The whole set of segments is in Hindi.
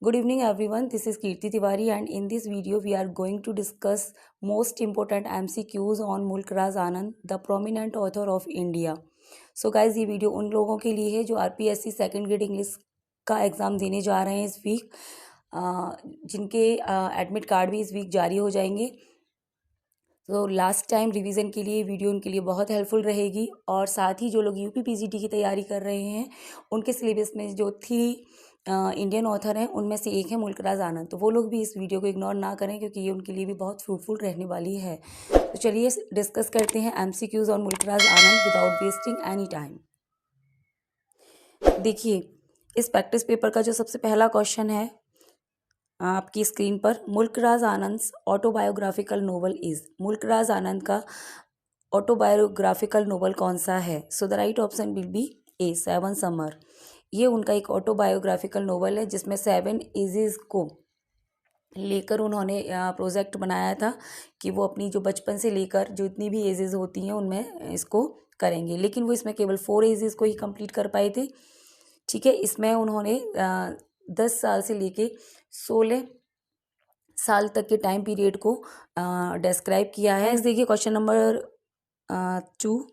Good evening everyone, this is Kirti Tiwari and in this video we are going to discuss most important MCQs on Mulk Raz Anand, the prominent author of India. So guys, ये वीडियो उन लोगों के लिए है जो RPSC सेकेंड ग्रेड इंग्लिश का एग्ज़ाम देने जा रहे हैं इस वीक, जिनके एडमिट कार्ड भी इस वीक जारी हो जाएंगे। तो लास्ट टाइम रिवीजन के लिए वीडियो उनके लिए बहुत हेल्पफुल रहेगी और साथ ही जो लोग यूपी पीजीटी की तैयारी कर रहे हैं उनके सिलेबस में जो थी इंडियन ऑथर हैं उनमें से एक है मुल्क राज आनंद, तो वो लोग भी इस वीडियो को इग्नोर ना करें क्योंकि ये उनके लिए भी बहुत फ्रूटफुल रहने वाली है। तो चलिए डिस्कस करते हैं MCQs और मुल्क राज आनंद विदाउट वेस्टिंग एनी टाइम। देखिए, इस प्रैक्टिस पेपर का जो सबसे पहला क्वेश्चन है आपकी स्क्रीन पर, मुल्क राज आनंद ऑटोबायोग्राफिकल नोवेल इज, मुल्क राज आनंद का ऑटोबायोग्राफिकल नोवेल कौन सा है? So the right option will be A, seven summer. ये उनका एक ऑटोबायोग्राफिकल नोवेल है जिसमें 7 एजेस को लेकर उन्होंने प्रोजेक्ट बनाया था कि वो अपनी जो बचपन से लेकर जो इतनी भी एजेस होती हैं उनमें इसको करेंगे, लेकिन वो इसमें केवल 4 एजेस को ही कंप्लीट कर पाए थे। ठीक है, इसमें उन्होंने 10 साल से लेके 16 साल तक के टाइम पीरियड को डिस्क्राइब किया है। देखिए question number 2,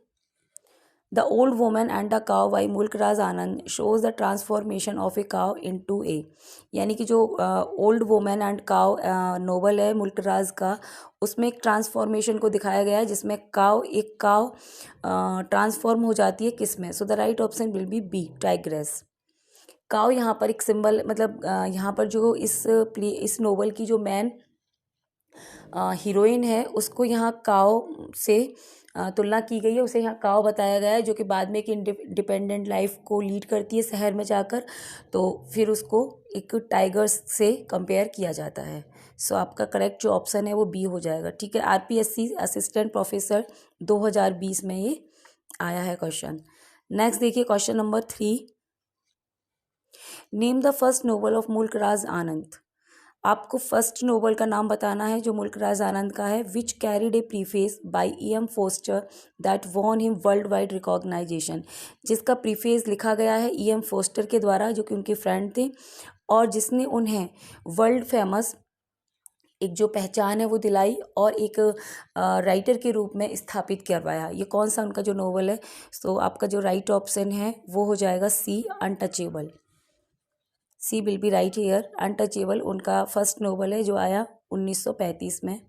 the old woman and the काव बाई मुल्क राज आनंद शोज द ट्रांसफॉर्मेशन ऑफ ए काव इनटू ए, यानी कि जो ओल्ड वुमन एंड काव नोवेल है मुल्क राज का, उसमें एक ट्रांसफॉर्मेशन को दिखाया गया है जिसमें एक काव ट्रांसफॉर्म हो जाती है किस में? So the right option will be B, tigress. Cow यहाँ पर एक सिंबल, मतलब यहाँ पर जो इस नोवेल की जो मेन हीरोइन है उसको यहाँ काव से तुलना की गई है, उसे यहाँ काव बताया गया है जो कि बाद में एक इंडिपेंडेंट लाइफ को लीड करती है शहर में जाकर, तो फिर उसको एक टाइगर से कंपेयर किया जाता है। सो आपका करेक्ट जो ऑप्शन है वो बी हो जाएगा। ठीक है, RPSC असिस्टेंट प्रोफेसर 2020 में ये आया है क्वेश्चन। नेक्स्ट देखिए question number 3, name the first novel of मुल्क राज आनंद। आपको फर्स्ट नोवेल का नाम बताना है जो मुल्क राज आनंद का है, which carried a preface by EM Forster that won him world wide recognisation, जिसका प्रीफेस लिखा गया है EM फोस्टर के द्वारा जो कि उनके फ्रेंड थे और जिसने उन्हें वर्ल्ड फेमस एक जो पहचान है वो दिलाई और एक राइटर के रूप में स्थापित करवाया। ये कौन सा उनका जो नोवेल है? तो आपका जो राइट ऑप्शन है वो हो जाएगा C, untouchable. C will be right here. Untouchable उनका फर्स्ट नोवेल है जो आया 1935 में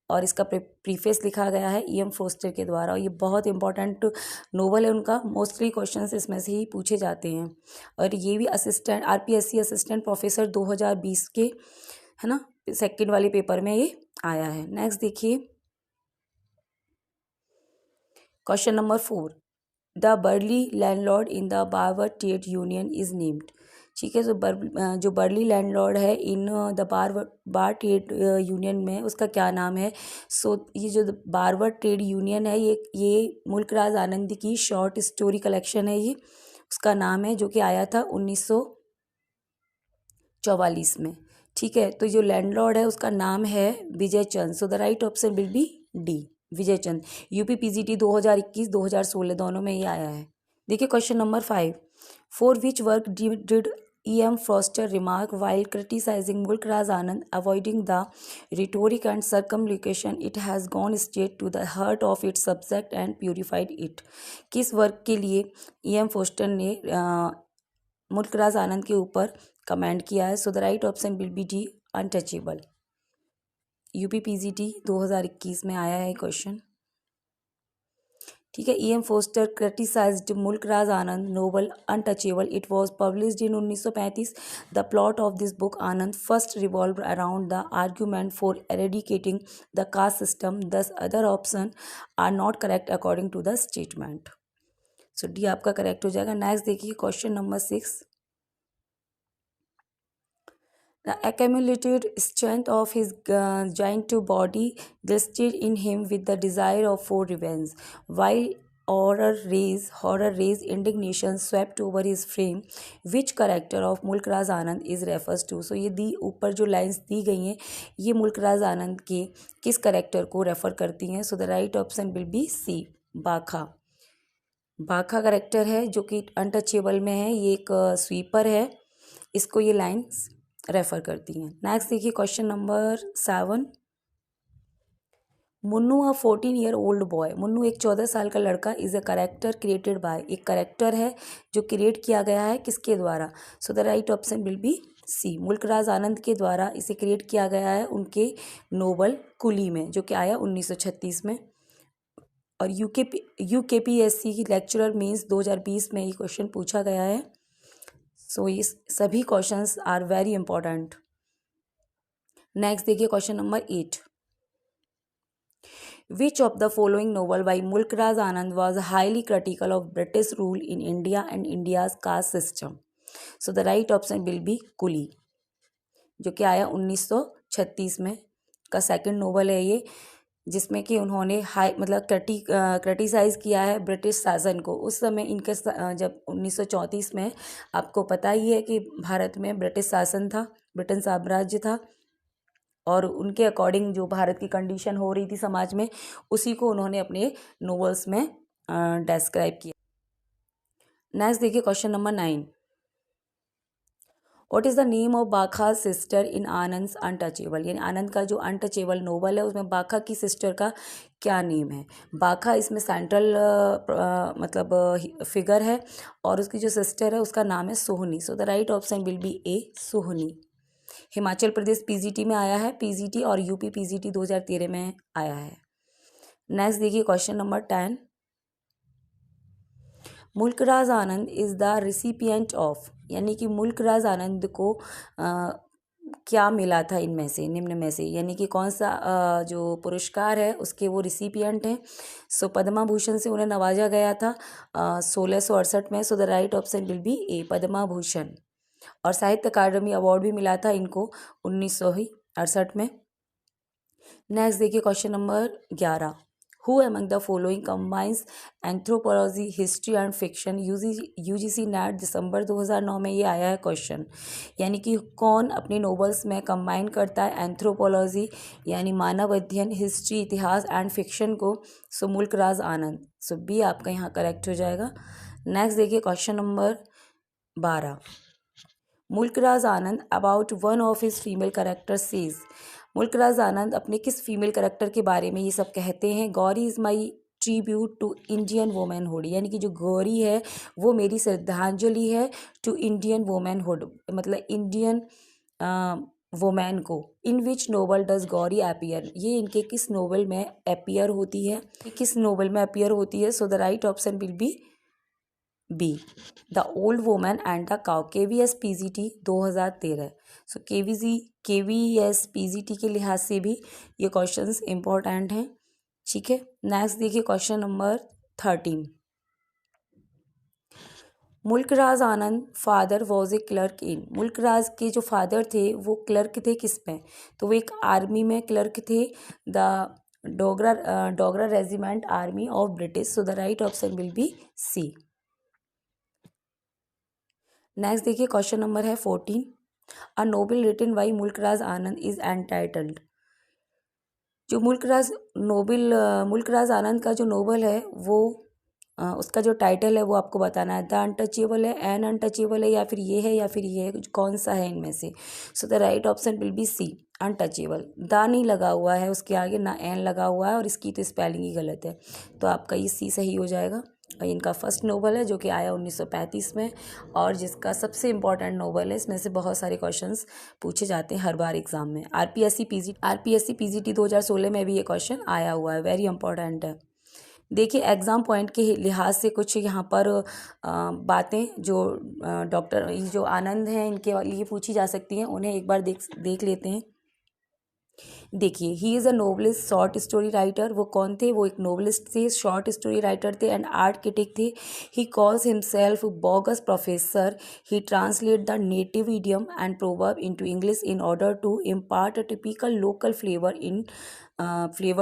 और इसका प्रीफेस लिखा गया है EM फोस्टर के द्वारा और ये बहुत इंपॉर्टेंट नोवेल है उनका। मोस्टली क्वेश्चंस इसमें से ही पूछे जाते हैं और ये भी RPSC असिस्टेंट प्रोफेसर 2020 के, है ना, सेकेंड वाले पेपर में ये आया है। नेक्स्ट देखिए question number 4, the barley landlord in the barber trade union is named. ठीक है, तो जो बर्ली लैंडलॉर्ड है in the bar trade union में उसका क्या नाम है? सो ये जो बार्बर ट्रेड यूनियन है ये मुल्क राज आनंद की शॉर्ट स्टोरी कलेक्शन है, ये उसका नाम है जो कि आया था 1944 में। ठीक है, तो जो लैंडलॉर्ड है उसका नाम है Vijay Chand. So the right option will be D, Vijay Chand. UP PGT 2021 2016 दोनों में ये आया है। देखिए question number 5, for which work did EM Forster remark while criticising Mulk Raj Anand avoiding the rhetoric and circumlocution it has gone straight to the heart of its subject and purified it. किस वर्क के लिए EM फोस्टर ने मुल्क राज आनंद के ऊपर कमेंट किया है? So the right option will be D, untouchable. UP PGT 2021 में आया है क्वेश्चन। ठीक है, EM Forster criticised Mulk Raj Anand novel untouchable, it was published in 1935। The plot of this book Anand first revolve around the argument for eradicating the caste system, thus other option are not correct according to the statement. So D आपका करेक्ट हो जाएगा। नेक्स्ट देखिए question number 6, the accumulated strength of his giant body gusted in him with the desire for revenge, while horror raised indignation swept over his frame. Which character of मुल्क राज आनंद is refers to? So ये ऊपर जो लाइंस दी गई हैं ये मुल्क राज आनंद के किस करेक्टर को रेफर करती हैं? So the right option will be C, Bakha. Bakha character है जो कि अनटचेबल में है, ये एक स्वीपर है, इसको ये लाइन्स रेफर करती हैं। नेक्स्ट देखिए question number 7। Munnu a 14 year old boy, Munnu एक 14 साल का लड़का, is a character created by, एक करेक्टर है जो क्रिएट किया गया है किसके द्वारा? So the right option will be C, Mulkraj Anand के द्वारा इसे क्रिएट किया गया है उनके नोवेल कुली में, जो कि आया 1936 में। और यूकेपीएससी की लेक्चरर मीन्स 2020 में ये क्वेश्चन पूछा गया है। सो ये सभी questions are very important. Next देखिए question number 8। Which of the following novel by Mulkraz Anand was highly critical of British rule in India and India's caste system? So the right option will be Coolie, जो कि आया 1936 में का सेकंड नोवेल है ये, जिसमें कि उन्होंने हाई मतलब क्रिटिसाइज किया है ब्रिटिश शासन को। उस समय इनके जब 1934 में, आपको पता ही है कि भारत में ब्रिटिश शासन था, ब्रिटेन साम्राज्य था, और उनके अकॉर्डिंग जो भारत की कंडीशन हो रही थी समाज में, उसी को उन्होंने अपने नोवेल्स में डिस्क्राइब किया। नेक्स्ट देखिए question number 9। What is the name of बाखा सिस्टर इन आनंद अनटचेबल, यानी आनंद का जो अनटचेबल नोवेल है उसमें बाखा की सिस्टर का क्या नेम है? बाखा इसमें सेंट्रल मतलब फिगर है, और उसकी जो सिस्टर है उसका नाम है Sohni. So the right option will be A, Sohni. Himachal Pradesh PGT में आया है, पीजीटी, और यूपी पीजीटी 2013 में आया है। नेक्स्ट देखिए question number 10। Mulk Raj Anand is the recipient of, यानी कि मुल्कराज आनंद को क्या मिला था इनमें से, निम्न में से, यानी कि कौन सा जो पुरस्कार है उसके वो रिसिपिएंट हैं? सो पद्मा भूषण से उन्हें नवाजा गया था 1668 में। So the right option will be A, Padma Bhushan. और साहित्य अकादमी अवार्ड भी मिला था इनको 1968 में। नेक्स्ट देखिए question number 11। Who among the following combines anthropology, history and fiction? UGC NET दिसंबर 2009 में ये आया है क्वेश्चन, यानी कि कौन अपने नोवेल्स में कंबाइन करता है एंथ्रोपोलॉजी यानी मानव अध्ययन, हिस्ट्री इतिहास एंड फिक्शन को? सो मुल्कराज आनंद। सो बी आपका यहाँ करेक्ट हो जाएगा। नेक्स्ट देखिए question number 12। Mulkraj Anand about one of his female character says, Mulkraj Anand अपने किस फीमेल कैरेक्टर के बारे में ये सब कहते हैं? Gauri is my tribute to Indian womanhood, यानी कि जो गौरी है वो मेरी श्रद्धांजलि है टू इंडियन वोमेनहुड, मतलब इंडियन वोमेन को। इन विच नोवेल डज गौरी अपीयर, ये इनके किस नोवेल में अपीयर होती है, किस नोवेल में अपीयर होती है? So the right option will be B, the old woman and the cow, KVS PGT 2013। So KVS PGT के लिहाज से भी ये क्वेश्चंस इंपॉर्टेंट हैं, ठीक है। नेक्स्ट देखिए question number 13। Mulkraj Anand father was a clerk in, Mulkraj के जो फादर थे वो क्लर्क थे किस में? तो वो एक आर्मी में क्लर्क थे, the Dogra regiment army of British. So the right option will be C. Next देखिए क्वेश्चन नंबर है 14। A novel written by Mulk Raj Anand is entitled, जो मुल्कराज आनंद का जो नोवेल है वो उसका जो टाइटल है वो आपको बताना है। द अनटचेबल है, एन अनटचेबल है, या फिर ये है, या फिर ये है, कौन सा है इनमें से? So the right option will be C, untouchable. The नहीं लगा हुआ है उसके आगे, ना एन लगा हुआ है, और इसकी तो स्पेलिंग ही गलत है, तो आपका ये सी सही हो जाएगा। और इनका फर्स्ट नोवेल है जो कि आया 1935 में, और जिसका सबसे इम्पॉर्टेंट नोवेल है, इसमें से बहुत सारे क्वेश्चंस पूछे जाते हैं हर बार एग्जाम में। आरपीएससी पीजीटी 2016 में भी ये क्वेश्चन आया हुआ है, वेरी इंपॉर्टेंट है। देखिए एग्ज़ाम पॉइंट के लिहाज से कुछ यहाँ पर बातें जो डॉक्टर जो आनंद हैं इनके लिए पूछी जा सकती हैं, उन्हें एक बार देख लेते हैं। देखिए, he is a novelist, short story writer. वो कौन थे? वो एक नोवेलिस्ट थे, शॉर्ट स्टोरी राइटर थे, एंड आर्ट क्रिटिक थे। He calls himself bogus professor. He translate the native idiom and proverb into English in order to impart a typical local flavour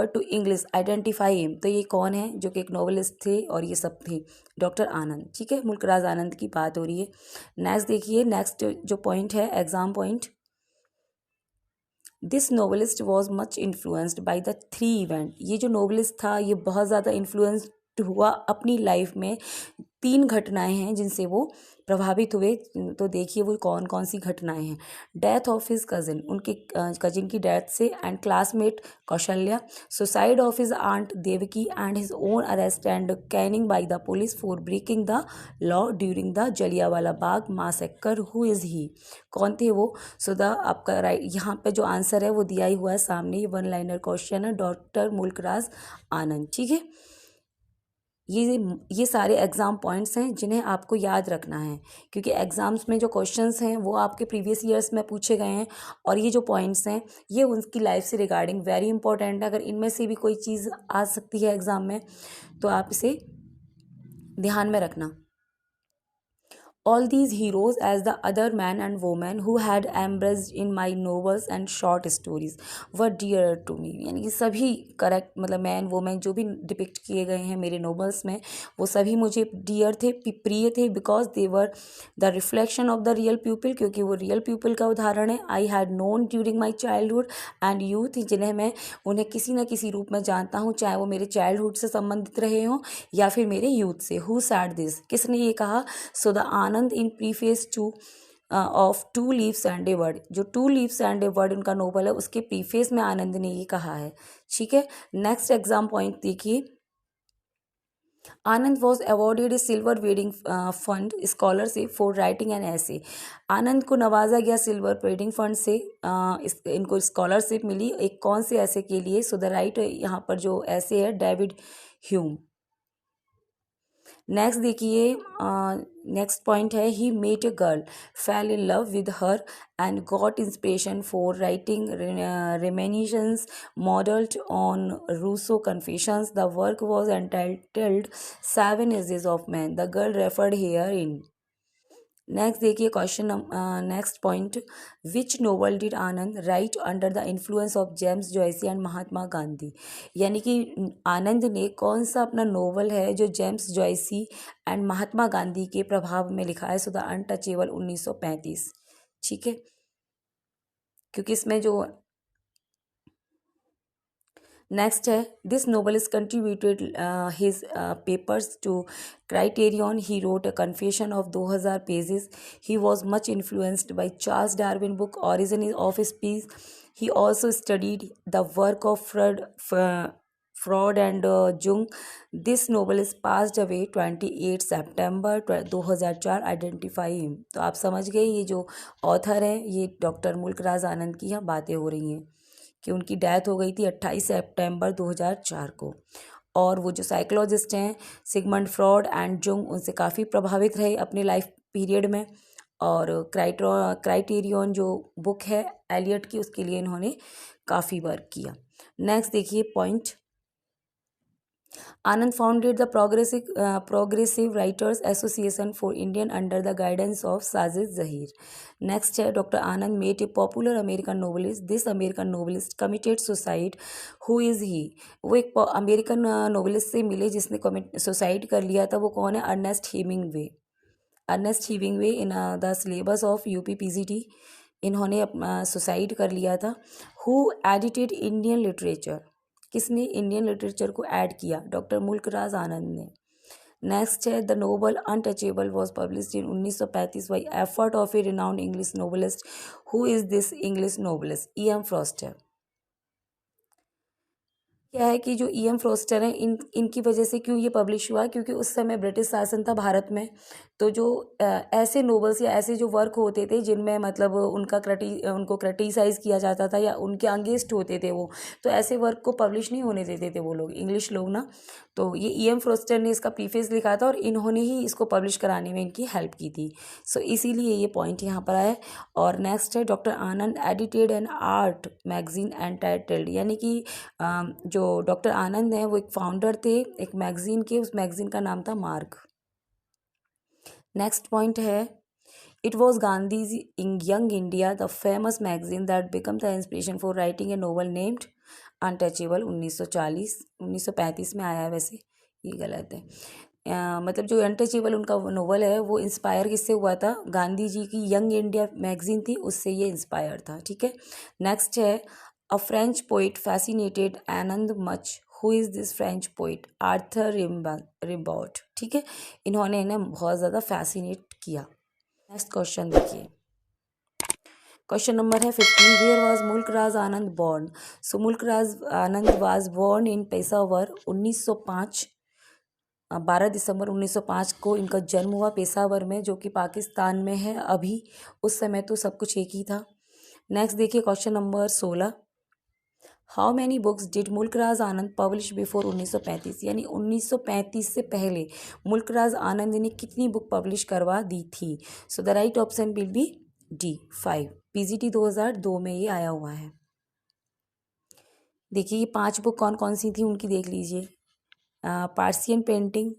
to English. Identify him. तो ये कौन है जो कि एक नोवेलिस्ट थे, और ये सब थे डॉक्टर आनंद, ठीक है। मुल्कराज आनंद की बात हो रही है। नेक्स्ट देखिए, नेक्स्ट जो पॉइंट है exam point, this novelist was much influenced by the three event. ये जो नोवेलिस्ट था ये बहुत ज़्यादा इन्फ्लुएंस हुआ अपनी लाइफ में 3 घटनाएं हैं जिनसे वो प्रभावित हुए। तो देखिए वो कौन कौन सी घटनाएं हैं। डेथ ऑफ हिज कजिन, उनके कजिन की डेथ से, and classmate Kaushalya, suicide of his aunt Devki, and his own arrest and caning by the police for breaking the law during the Jallianwala Bagh massacre. Who is he, कौन थे वो? सो द आपका राइट यहाँ पे जो आंसर है वो दिया ही हुआ है सामने, ये 1 लाइनर क्वेश्चन है, डॉक्टर मुल्कराज आनंद। ठीक है, ये सारे एग्ज़ाम पॉइंट्स हैं जिन्हें आपको याद रखना है, क्योंकि एग्ज़ाम्स में जो क्वेश्चंस हैं वो आपके प्रीवियस ईयर्स में पूछे गए हैं, और ये जो पॉइंट्स हैं ये उनकी लाइफ से रिगार्डिंग वेरी इंपॉर्टेंट है। अगर इनमें से भी कोई चीज़ आ सकती है एग्ज़ाम में तो आप इसे ध्यान में रखना। All these heroes, as the other man and woman who had embraced in my novels and short stories, were dear to me। यानी कि सभी करेक्ट, मतलब मैन वोमेन जो भी डिपिक्ट किए गए हैं मेरे नोवेल्स में वो सभी मुझे डियर थे, प्रिय थे, because they were the reflection of the real people, क्योंकि वो रियल पीपल का उदाहरण है। I had known during my childhood and youth, जिन्हें मैं उन्हें किसी न किसी रूप में जानता हूँ, चाहे वो मेरे चाइल्डहुड से संबंधित रहे हों या फिर मेरे यूथ से। हु सैड दिस, किसने ये कहा? So the Anand in preface to of two leaves and a word, जो two leaves and a word उनका नोवेल है उसके प्रीफेस में आनंद ने ये कहा है। ठीक है, नेक्स्ट एग्जाम पॉइंट देखिए। Anand was awarded a silver wedding fund scholarship for writing an essay. Anand को नवाजा गया सिल्वर वेडिंग फंड से, इनको स्कॉलरशिप मिली एक कौन से ऐसे के लिए? सो द राइट यहाँ पर जो ऐसे है डेविड ह्यूम। नेक्स्ट देखिए, नेक्स्ट पॉइंट है he met a girl, fell in love with her and got inspiration for writing reminiscences modelled on Rousseau confessions. The work was entitled 7 ages of man. The girl referred here in. Next देखिए question, next point, which novel did Anand write under the influence of James Joyce and Mahatma Gandhi. यानी कि आनंद ने कौन सा अपना नोवेल है जो James Joyce and Mahatma Gandhi के प्रभाव में लिखा है? So the untouchable 1935। ठीक है, क्योंकि इसमें जो नेक्स्ट है, this novelist contributed his papers to criterion. He wrote a confession of 2000 pages. He was much influenced by Charles Darwin book origin of speech. He also studied the work of Freud and Jung. This novelist passed away 28 सितंबर 2004। Identify him. तो आप समझ गए ये जो ऑथर है ये डॉक्टर मुल्कराज आनंद की यहाँ बातें हो रही हैं कि उनकी डेथ हो गई थी 28 सितंबर 2004 को। और वो जो साइकोलॉजिस्ट हैं सिगमंड फ्रॉड एंड जुंग उनसे काफ़ी प्रभावित रहे अपने लाइफ पीरियड में। और क्राइटेरियन जो बुक है एलियट की उसके लिए इन्होंने काफ़ी वर्क किया। नेक्स्ट देखिए point, Anand founded the Progressive Writers Association for Indian under the guidance of Sajid Zahir. Next है, Dr. Anand met a popular American novelist. This American novelist committed suicide. Who is he? वो एक अमेरिकन नोवेलिस्ट से मिले जिसने सुसाइड कर लिया था। वो कौन है? Ernest Hemingway. Ernest Hemingway in the syllabus of UPPGT इन्होंने अपना सुसाइड कर लिया था। हु एडिटेड इंडियन लिटरेचर, किसने इंडियन लिटरेचर को ऐड किया? डॉक्टर मुल्कराज आनंद ने। नेक्स्ट है, the novel Untouchable was published in 1935 by effort of a renowned English novelist. Who is this English novelist? E.M. Forster. क्या है कि जो E.M. फ्रॉस्टर हैं इनकी वजह से क्यों ये पब्लिश हुआ? क्योंकि उस समय ब्रिटिश शासन था भारत में, तो जो ऐसे नोवेल्स या ऐसे जो वर्क होते थे जिनमें मतलब उनको क्रिटिसाइज़ किया जाता था या उनके अगेंस्ट होते थे वो, तो ऐसे वर्क को पब्लिश नहीं होने देते थे वो लोग, इंग्लिश लोग ना। तो ये E.M. फ्रॉस्टर ने इसका प्रीफेस लिखा था और इन्होंने ही इसको पब्लिश कराने में इनकी हेल्प की थी। सो इसीलिए ये पॉइंट यहाँ पर आया। और नेक्स्ट है, doctor Anand edited an art magazine entitled. यानी कि जो डॉक्टर आनंद हैं वो एक फाउंडर थे एक मैगजीन के, उस मैगजीन का नाम था मार्ग। नेक्स्ट पॉइंट है, it was Gandhi's in young India the famous magazine that become the inspiration for writing a novel named untouchable. 1935 में आया है, वैसे ये गलत है। मतलब जो अनटचेबल उनका नोवेल है वो इंस्पायर किससे हुआ था? गांधी जी की यंग इंडिया मैगजीन थी, उससे ये इंस्पायर था। ठीक है, नेक्स्ट है, A French poet fascinated Anand much, who is this French poet? Arthur Rimbaud. ठीक है, इन्होंने इन्हें बहुत ज़्यादा फैसिनेट किया। नेक्स्ट क्वेश्चन देखिए, क्वेश्चन नंबर है 15, वेयर वॉज मुल्क राज आनंद बॉर्न? सो मुल्क राज आनंद वाज बॉर्न इन पेशावर 1905। 12 दिसंबर 1905 को इनका जन्म हुआ पेशावर में, जो कि पाकिस्तान में है अभी। उस समय तो सब कुछ एक ही था। नेक्स्ट देखिए question number 16, how many books did मुल्क राज आनंद पब्लिश बिफोर 1935? यानी 1935 से पहले मुल्क राज आनंद ने कितनी बुक पब्लिश करवा दी थी? So the right option will be D 5। PGT 2002 में ये आया हुआ है। देखिए ये 5 बुक कौन कौन सी थी उनकी देख लीजिए। Persian painting,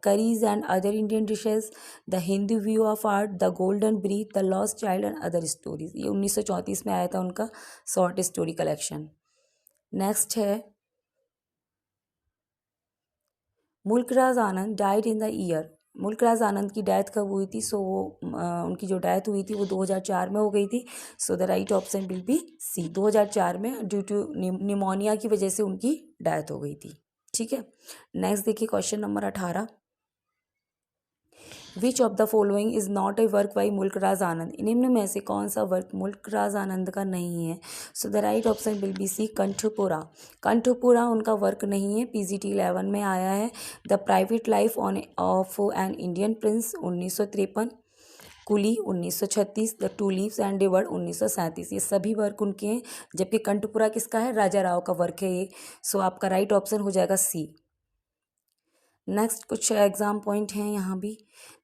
curries and other Indian dishes, the Hindu view of art, the golden breath, the lost child and other stories. ये 1934 में आया था उनका शॉर्ट स्टोरी कलेक्शन। नेक्स्ट है मुल्क राज आनंद डाइड इन द ईयर। मुल्क राज आनंद की डेथ कब हुई थी? सो वो उनकी जो डेथ हुई थी वो 2004 में हो गई थी। So the right option will be C, 2004 में ड्यू टू निमोनिया की वजह से उनकी डेथ हो गई थी। ठीक है, नेक्स्ट देखिए question number 18, which of the following is not a work by मुल्क राज आनंद? निम्न में से कौन सा वर्क मुल्क राज आनंद का नहीं है? So the right option will be C, Kanthapura. Kanthapura उनका वर्क नहीं है, पीजीटी 11 में आया है। The private life on of an Indian prince 1953, Coolie 1936, the two leaves and river 1937। ये सभी वर्क उनके हैं, जबकि कंठपुरा किसका है? राजा राव का वर्क है ये। सो आपका राइट ऑप्शन हो जाएगा सी। नेक्स्ट कुछ एग्जाम पॉइंट हैं यहाँ भी।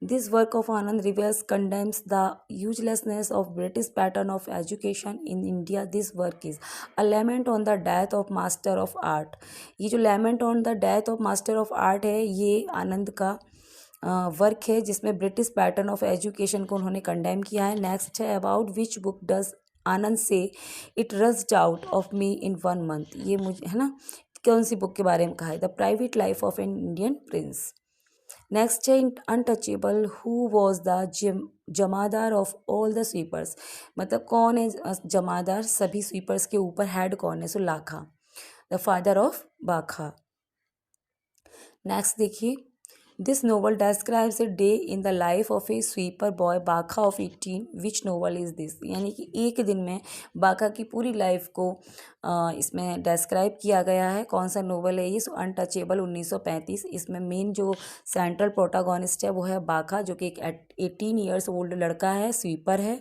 This work of Anand reveals condemns the uselessness of British pattern of education in India. This work is a lament on the death of master of art. ये जो lament on the death of master of art है, ये आनंद का वर्क है, जिसमें ब्रिटिश पैटर्न ऑफ एजुकेशन को उन्होंने कंडेम किया है। नेक्स्ट है about which book does Anand say it rushed out of me in 1 month. ये मुझे है ना, कौन सी बुक के बारे में कहा है? The private life of an Indian Prince. Next है untouchable, who was the Jamadar of all the sweepers? मतलब कौन है जमादार सभी स्वीपर्स के ऊपर? हेड कौन है? So Lakha, the father of Bakha. Next देखिए, this novel describes a day in the life of a sweeper boy Bakha of 18। Which novel is this? यानी कि एक दिन में बाखा की पूरी लाइफ को इसमें डिस्क्राइब किया गया है। कौन सा नोवेल है ये? सो अनटचेबल 1935। इसमें मेन जो सेंट्रल प्रोटागोनिस्ट है वो है बाखा, जो कि एक 18 ईयर्स ओल्ड लड़का है, स्वीपर है।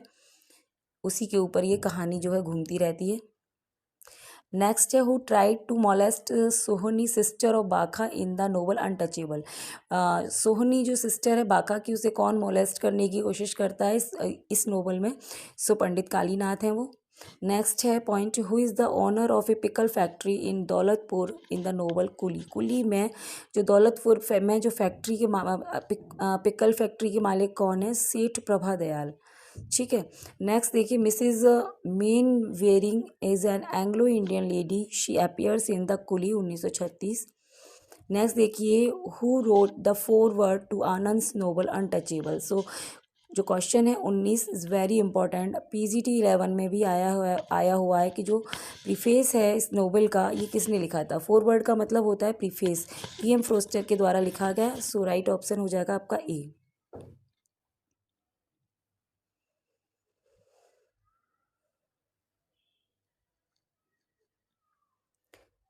उसी के ऊपर ये कहानी जो है घूमती रहती है। नेक्स्ट है who tried to molest Sohni sister of Bakha in the novel Untouchable. Sohni जो सिस्टर है बाखा की, उसे कौन मोलेस्ट करने की कोशिश करता है इस नोवेल में? सो पंडित कालीनाथ हैं वो। नेक्स्ट है point, who is the owner of a pickle factory in Daulatpur in the novel Coolie? Coolie में जो दौलतपुर में जो फैक्ट्री के पिकल फैक्ट्री के मालिक कौन है? सेठ प्रभा दयाल। ठीक है, नेक्स्ट देखिए, Mrs Mainwaring is an Anglo Indian lady, she appears in the Coolie 1936। Next देखिए, who wrote the foreword to Anand's novel untouchable? So जो क्वेश्चन है 19 इज़ वेरी इंपॉर्टेंट, पीजीटी 11 में भी आया हुआ है कि जो प्रीफेस है इस नोवेल का, ये किसने लिखा था? फोरवर्ड का मतलब होता है प्रीफेस, पीएम फ्रोस्टर के द्वारा लिखा गया। सो राइट ऑप्शन हो जाएगा आपका ए।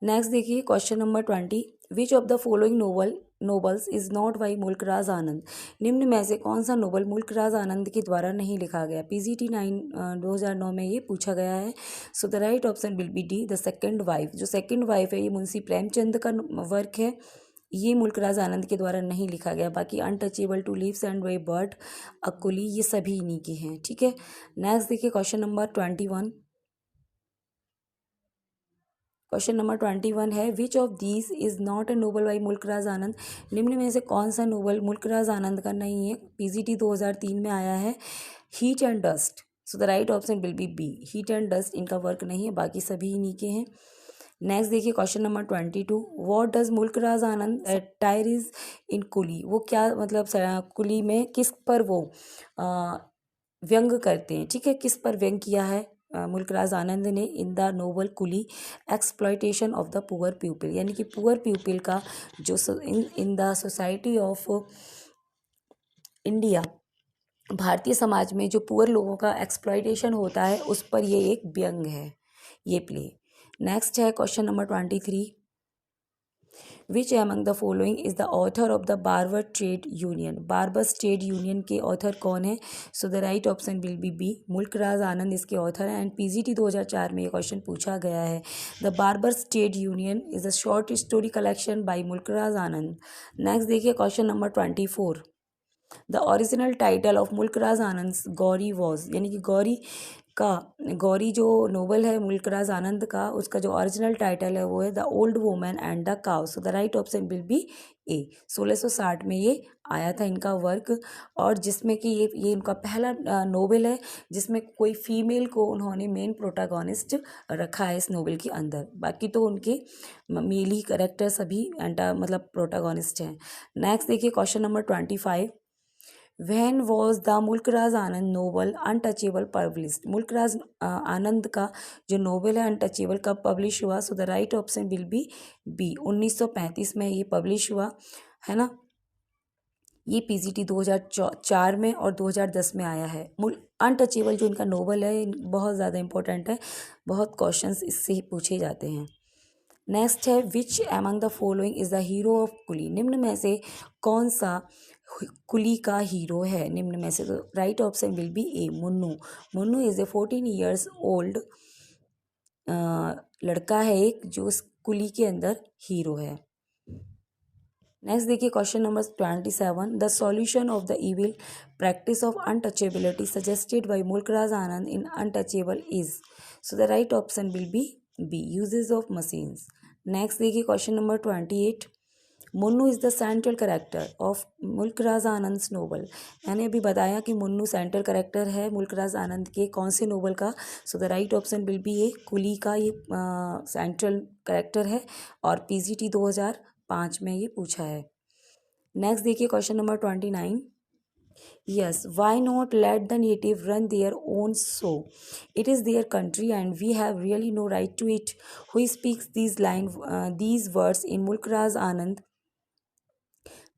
नेक्स्ट देखिए question number 20, which of the following novels is not by मुल्क राज आनंद? निम्न में से कौन सा नोवेल मुल्क राज आनंद के द्वारा नहीं लिखा गया? पीजीटी 2009 में ये पूछा गया है। So the right option will be D, the second wife. जो सेकंड वाइफ है ये मुंशी प्रेमचंद का वर्क है, ये मुल्क राज आनंद के द्वारा नहीं लिखा गया। बाकी untouchable, two leaves and way bird, a coolie, ये सभी इन्हीं के हैं। ठीक है, नेक्स्ट देखिए क्वेश्चन नंबर 21। क्वेश्चन नंबर 21 है, which of these is not a novel by मुल्क राज आनंद? निम्न में से कौन सा नोवेल मुल्क राज आनंद का नहीं है? पीजीटी 2003 में आया है, heat and dust. So the right option will be B, heat and dust इनका वर्क नहीं है, बाकी सभी इन्हीं के हैं। नेक्स्ट देखिए क्वेश्चन नंबर 22, व्हाट डज मुल्क राज आनंद टायर इज इन कुली? वो क्या मतलब कुली में किस पर वो व्यंग करते हैं? ठीक है, किस पर व्यंग किया है? मुल्कराज आनंद ने in the novel Coolie exploitation of the poor people, यानी कि पुअर पीपल का जो in the society of India, भारतीय समाज में जो पुअर लोगों का एक्सप्लॉयटेशन होता है उस पर ये एक व्यंग है ये प्ले। नेक्स्ट है question number 23, which among the following is the author of the barber trade union, barber trade union के ऑथर कौन है? So the right option will be B, Mulkraj Anand इसके ऑथर हैं। एंड पीजीटी 2004 में ये क्वेश्चन पूछा गया है। The barber trade union is a short story collection by Mulkraj Anand. Next देखिए question number 24, the original title of Mulkraj Anand Gauri was, यानी कि गौरी जो नोवेल है मुल्कराज आनंद का, उसका जो ओरिजिनल टाइटल है वो है the old woman and the cow. So the right option will be A. 1660 में ये आया था इनका वर्क, और जिसमें कि ये इनका पहला नोवेल है जिसमें कोई फीमेल को उन्होंने मेन प्रोटागोनिस्ट रखा है इस नोवेल के अंदर। बाकी तो उनके मेल ही कैरेक्टर सभी मतलब प्रोटागोनिस्ट हैं। नेक्स्ट देखिए question number 25, When was the Mulkraj Anand novel untouchable published, Mulkraj Anand का जो नोवेल है अनटचेबल कब पब्लिश हुआ? So the right option will be B, 1935 में ये पब्लिश हुआ है ना। ये पीजीटी 2004 में और 2010 में आया है। अनटचेबल जो इनका नोवेल है बहुत ज़्यादा इंपॉर्टेंट है, बहुत क्वेश्चंस इससे ही पूछे जाते हैं। नेक्स्ट है which among the following is the hero of Coolie, निम्न में से कौन सा कुली का हीरो है? निम्न में से तो right option will be A, Munnu. Munnu is a 14 years old लड़का है एक जो इस कुली के अंदर हीरो है। नेक्स्ट देखिए question number 27, the solution of the evil practice of untouchability suggested by Mulkraj Anand in untouchable is. So the right option will be B, uses of machines. Next देखिए question number 28, Munnu is the central character of Mulkraj Anand novel, मैंने अभी बताया कि मुन्नू सेंट्रल कैरेक्टर है मुल्कराज आनंद के कौन से नोवेल का? So the right option will be A, Coolie का ये सेंट्रल कैरेक्टर है और पीजीटी 2005 में ये पूछा है। नेक्स्ट देखिए question number 29, yes, why not let the native run their own show? It is their country and we have really no right to it. Who speaks these words in Mulkraz Anand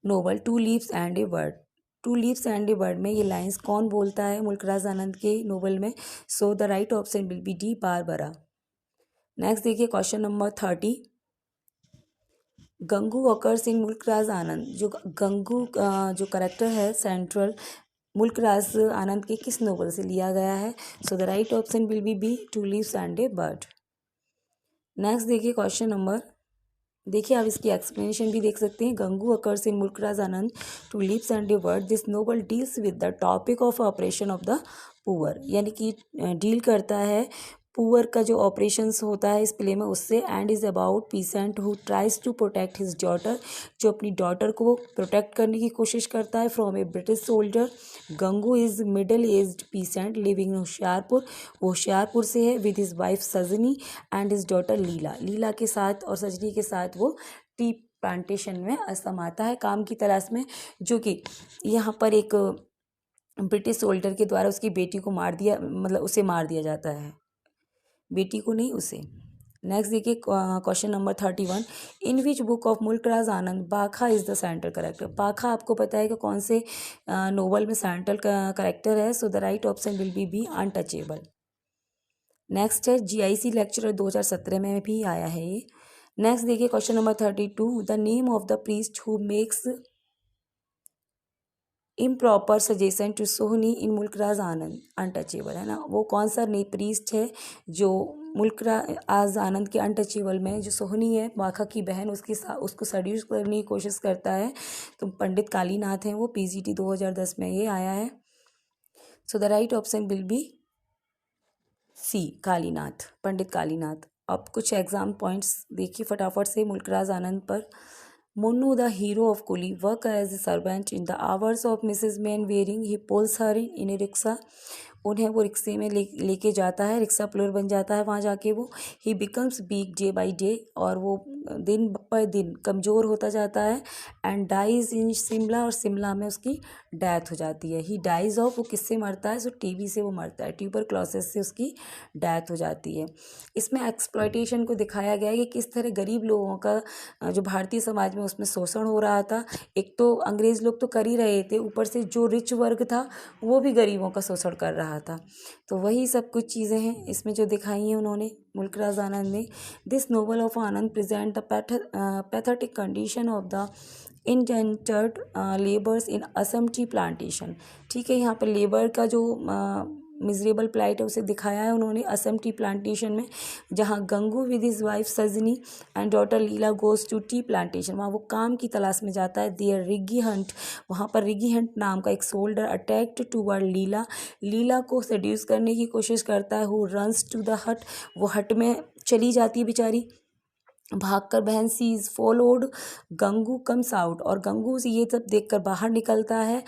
novel two leaves and a bird? Two leaves and a bird में ये लाइंस कौन बोलता है मुल्कराज आनंद के नोवेल में? So the right option will be D, Barbara. Next देखिए question number 30, Gangu occurs in Mulk Raj Anand, जो गंगू जो करेक्टर है सेंट्रल मुल्कराज आनंद के किस नोवेल से लिया गया है? So the right option will be B, two leaves and a bird. Next देखिए क्वेश्चन नंबर, देखिए आप इसकी एक्सप्लेनेशन भी देख सकते हैं। Gangu occurs in Mulk Raj Anand two leaves and a bird, this novel deals with the topic of operation of the poor, यानी कि डील करता है पुअर का जो ऑपरेशंस होता है इस प्ले में उससे। And is about peasant who tries to protect his daughter, जो अपनी डॉटर को प्रोटेक्ट करने की कोशिश करता है from A British soldier. Gangu is middle aged pheasant living in Hoshiarpur, वो होशियारपुर से है, with his wife Sajani and his daughter लीला, लीला के साथ और सजनी के साथ वो टी प्लांटेशन में समाता है काम की तलाश में, जो कि यहाँ पर एक ब्रिटिश सोल्जर के द्वारा उसकी बेटी को मार दिया, मतलब उसे मार दिया जाता है, बेटी को नहीं उसे। नेक्स्ट देखिए question number 31, in which book of Mulkraj Anand Bakha is the central character? बाखा आपको पता है कि कौन से नोवेल में सेंट्रल करेक्टर है? So the right option will be B, Untouchable. Next है जीआईसी लेक्चरर 2017 में भी आया है ये। नेक्स्ट देखिए question number 32, the name of the priest who makes improper suggestion to Sohni in Mulk Raj Anand Untouchable, है ना, वो कौन सा प्रीस्ट है जो मुल्कराज आनंद के अनटचेबल में जो सोहनी है बाखा की बहन उसको सड्यूस करने की कोशिश करता है? तो पंडित कालीनाथ हैं वो, पीजीटी 2010 में ये आया है। So the right option will be C, Kalinath, Pandit Kalinath. अब कुछ एग्जाम पॉइंट्स देखिए फटाफट से मुल्कराज आनंद पर। Munnoo the hero of Coolie work as a servant in the hours of Mrs Mainwaring, he pulls her in a rickshaw, उन्हें वो रिक्शे में लेके जाता है, रिक्शा पुलर बन जाता है वहाँ जाके वो। ही becomes week day by day, और वो दिन पर दिन कमज़ोर होता जाता है एंड डाइज इन शिमला, और शिमला में उसकी डेथ हो जाती है। ही डाइज ऑफ, वो किससे मरता है? सो टीबी से वो मरता है, ट्यूबरक्लोसिस से उसकी डेथ हो जाती है। इसमें एक्सप्लॉयटेशन को दिखाया गया है कि किस तरह गरीब लोगों का जो भारतीय समाज में उसमें शोषण हो रहा था। एक तो अंग्रेज़ लोग तो कर ही रहे थे, ऊपर से जो रिच वर्ग था वो भी गरीबों का शोषण कर रहा था। तो वही सब कुछ चीज़ें हैं इसमें जो दिखाई हैं उन्होंने मुल्कराज आनंद ने। This novel of Anand present the pathetic condition of the indentured labours in Assam tea plantation. ठीक है, यहाँ पर लेबर का जो मिजरेबल प्लाइट है उसे दिखाया है उन्होंने असम टी प्लांटेशन में, जहाँ Gangu with his wife Sajani and daughter Leela goes to tea plantation. वहाँ वो काम की तलाश में जाता है। देयर रिगी हंट, वहाँ पर रिगी हंट नाम का एक सोल्डर अटैक्ड टूवर्ड लीला, लीला को सेड्यूस करने की कोशिश करता है। हु रन्स टू द हट, वो हट में चली जाती है बेचारी भागकर। बहन she is followed, Gangu comes out, और गंगू से ये सब देखकर बाहर निकलता है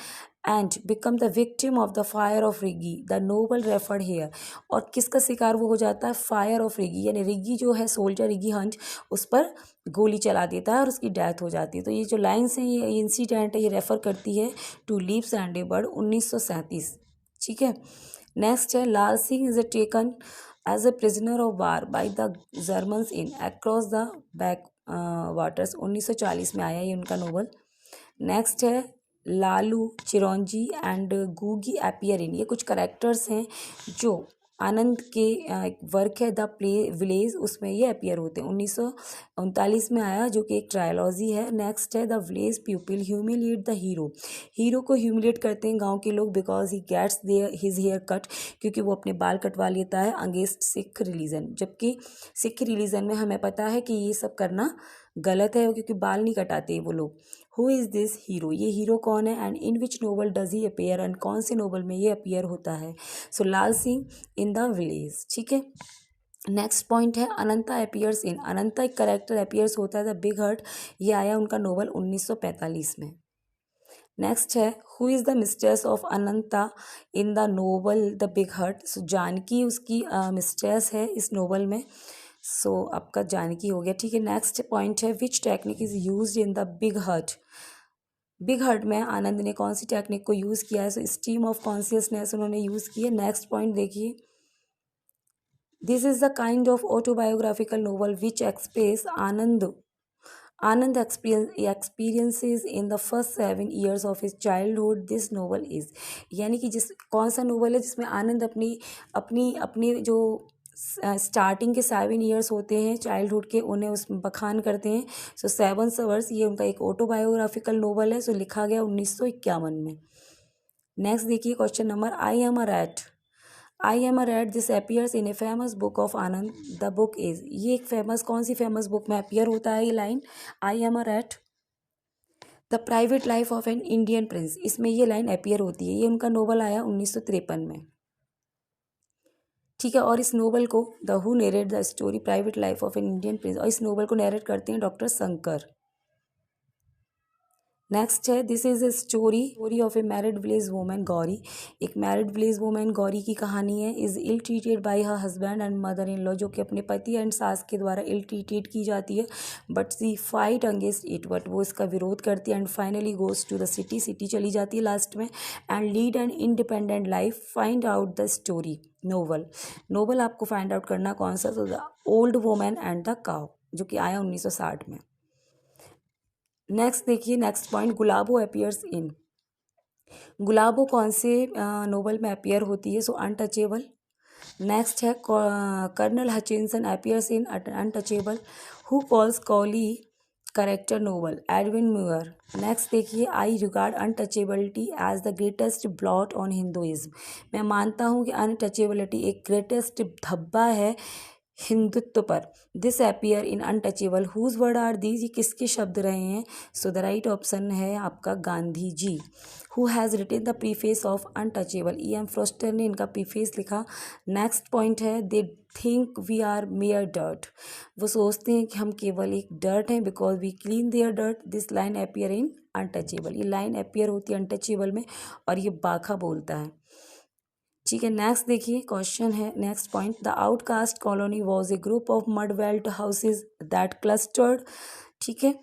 and become the victim of the fire of Reggie the novel referred here. और किसका शिकार वो हो जाता है? फायर ऑफ रिगी, यानी रिगी जो है सोल्जर रिगी हंट उस पर गोली चला देता है और उसकी डेथ हो जाती है। तो ये जो लाइन्स हैं, ये इंसिडेंट है, ये रेफ़र करती है two leaves and a bird 1937। ठीक है, नेक्स्ट है Lal Singh is taken as a prisoner of war by the Germans in across the back waters. 1940 में आया ये उनका नोवेल। नेक्स्ट है लालू चिरौंजी एंड गूगी एपियर इन। ये कुछ करेक्टर्स हैं जो आनंद के एक वर्क है द प्ले विलेज, उसमें ये अपियर होते हैं। 1939 में आया, जो कि एक ट्रायलॉजी है। नेक्स्ट है the village people humiliate the hero, hero को ह्यूमिलिएट करते हैं गांव के लोग because he gets his hair cut, क्योंकि वो अपने बाल कटवा लेता है अगेंस्ट सिख रिलीजन। जबकि सिख रिलीजन में हमें पता है कि ये सब करना गलत है, क्योंकि बाल नहीं कटाते वो लोग। हु इज़ दिस हीरो, ये हीरो कौन है and in which novel does he appear, and कौन से नोवेल में ये अपियर होता है? सो लाल सिंह इन द विलेज। ठीक है, नेक्स्ट पॉइंट है अनंता अपियर्स इन। अनंता एक करेक्टर अपियर्स होता है द बिग हर्ट, ये आया उनका नोवेल 1945 में। नेक्स्ट है who is the mistress of Ananta in the novel the big heart. So Janaki उसकी मिस्ट्रेस है इस नोवेल में। सो आपका जानकी हो गया। ठीक है, नेक्स्ट पॉइंट है which technique is used in the big heart. Big heart में आनंद ने कौन सी टेक्निक को यूज़ किया है? सो स्ट्रीम ऑफ कॉन्शियसनेस उन्होंने यूज़ की है। नेक्स्ट पॉइंट देखिए, this is the kind of autobiographical novel which express Anand experiences in the first 7 years of his childhood. This novel is, यानी कि जिस कौन सा नोवेल है जिसमें आनंद अपनी अपनी अपनी जो स्टार्टिंग के 7 ईयर्स होते हैं चाइल्डहुड के, उन्हें उसमें बखान करते हैं। सो 7 सवर्स ये उनका एक ऑटोबायोग्राफिकल नोवेल है। सो लिखा गया 1951 में। नेक्स्ट देखिए question number I am a rat. I am a rat this appears in a famous book of Anand, the book is. ये एक फेमस, कौन सी फेमस बुक में अपियर होता है ये line I am a rat? The private life of an Indian Prince, इसमें ये लाइन अपियर होती है। ये उनका नोवेल आया 1953 में। ठीक है, और इस नोवेल को the who narrate the story private life of an Indian prince, और इस नोवेल को नरेट करते हैं डॉक्टर शंकर। नेक्स्ट है this is a story of a married village women Gauri. एक मैरिड विलेज वूमेन गौरी की कहानी है। Is ill treated by her husband and mother in law, जो कि अपने पति एंड सास के द्वारा इल ट्रीटेड की जाती है। But she fight against it, but वो इसका विरोध करती है and finally goes to the city चली जाती है लास्ट में and lead an independent life. Find out the story novel आपको फाइंड आउट करना कौन सा? तो the old woman and the cow, जो कि आया 1960 में। नेक्स्ट देखिए, next point Gulabo appears in. Gulabo कौन से नोवेल में अपियर होती है? सो अनटचेबल। नेक्स्ट है colonel Hutchinson appears in untouchable. Who calls Coolie character novel? Edwin Muir. Next देखिए, I regard untouchability as the greatest blot on Hinduism. मैं मानता हूँ कि अनटचेबिलिटी एक ग्रेटेस्ट धब्बा है हिंदुत्व पर। This appear in Untouchable, whose word are these, ये किसके शब्द रहे हैं? सो द राइट ऑप्शन है आपका Gandhi ji. Who has written the preface of untouchable? E.M. Forster ने इनका प्रीफेस लिखा। नेक्स्ट पॉइंट है they think we are mere dirt, वो सोचते हैं कि हम केवल एक डर्ट हैं because we clean their dirt. This line appear in untouchable, ये लाइन अपियर होती है अनटचेबल में और ये बाखा बोलता है। ठीक है, नेक्स्ट देखिए क्वेश्चन है, next point, the outcast colony was a group of mud belt houses that clustered, ठीक है,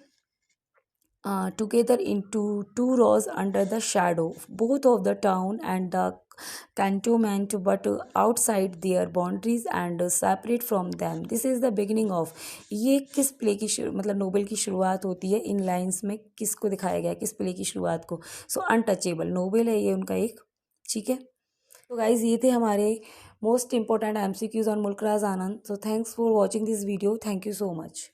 together into two rows under the shadow both of the town and the cantonment, but outside their boundaries and separate from them. This is the beginning of, ये किस प्ले की मतलब नोवेल की शुरुआत होती है, इन लाइंस में किसको दिखाया गया है, किस प्ले की शुरुआत को? सो अनटचेबल नोवेल है ये उनका एक, ठीक है। तो गाइज ये थे हमारे most important MCQs on Mulk Raj Anand. So thanks for watching this video, thank you so much.